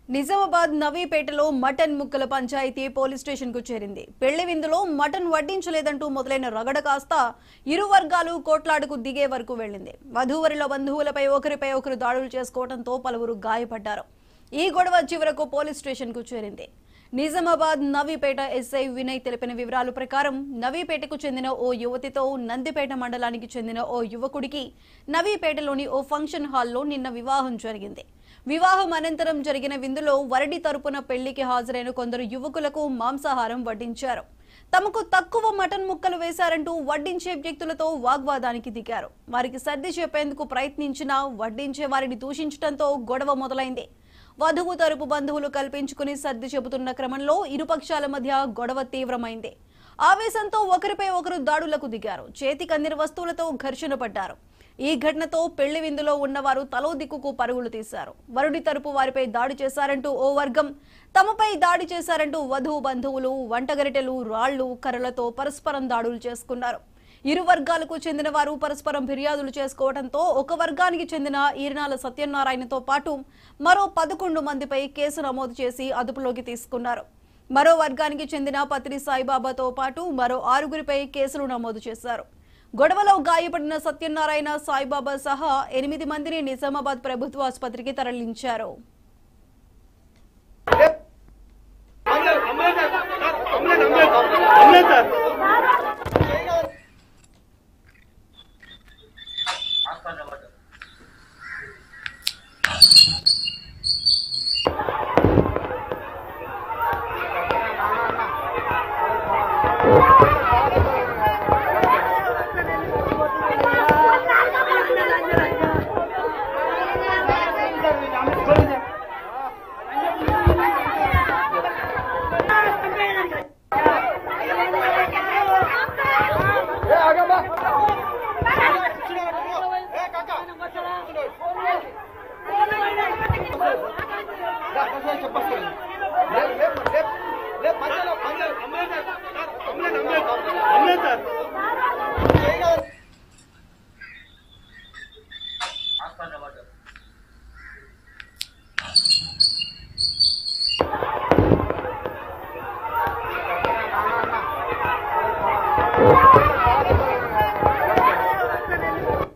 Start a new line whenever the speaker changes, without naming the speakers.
Nizamabad నవీపేటలో mutton ముక్కల panchayat police station కు చేరింది. పెళ్లి విందులో మటన్ వడ్డించలేదంటూ మొదలైన రగడ కాస్త ఇరు వర్గాలు కోట్లాడుకు దిగే వరకు వెళ్లింది. వధూవరుల బంధువులపై ఒకరిపై ఒకరు దాడులు చేసుకోవడంతో పలువురు గాయపడ్డారు. ఈ గొడవ చివరకు పోలీస్ స్టేషన్ కు చేరింది. నిజామాబాద్ నవీపేట ఎస్ఐ వినయ్ తెలిపిన వివరాల ప్రకారం నవీపేటకు చెందిన ఓ యువతితో నందిపేట మండలానికి చెందిన ఓ యువకుడికి నవీపేటలోని ఓ ఫంక్షన్ హాల్లో నిన్న వివాహం జరిగింది. వివాహం అనంతరం జరిగిన విందులో వరడి తరపున పెళ్లికి హాజరైన కొందరు యువకులకు మాంసాహారం వడ్డించారు. తమకు తక్కువ మటన్ ముక్కలు వేశారంటూ వడ్డించే వ్యక్తులతో వాగ్వాదానికి దిగారు. వారికి సర్ది చెప్పేందుకు ప్రయత్నించినా వడ్డించే వారిని దూషించడంతో గొడవ మొదలైంది. వధువు తరపు బంధువులు కల్పించుకుని సర్ది చెబుతున్న క్రమంలో ఇరుపక్షాల మధ్య గొడవ తీవ్రమైంది. ఆవేశంతో ఒకరిపై ఒకరు దాడులకు దిగారు. చేతికి అందిన వస్తువులతో ఘర్షణ పడ్డారు. ఈ ఘటనతో పెళ్లి విందులో ఉన్నవారు తలో దిక్కుకు పరుగులు తీశారు. వరుడి తరపు వారిపై దాడి చేశారంటూ ఓ వర్గం, తమపై దాడి చేశారంటూ వధువు బంధువులు వంటగరిటెలు, రాళ్లు, కర్రలతో పరస్పరం దాడులు చేసుకున్నారు. ఇరు వర్గాలకు చెందిన వారు పరస్పరం ఫిర్యాదులు చేసుకోవడంతో ఒక వర్గానికి చెందిన ఈర్నాల సత్యనారాయణతో పాటు మరో 11 మందిపై కేసు నమోదు చేసి అదుపులోకి తీసుకున్నారు. మరో వర్గానికి చెందిన పత్రి సాయిబాబాతో పాటు మరో 6గురిపై కేసులు నమోదు చేశారు. గొడవలో గాయపడిన సత్యనారాయణ, సాయిబాబా సహా 8 మందిని నిజామాబాద్ ప్రభుత్వ ఆసుపత్రికి తరలించారు.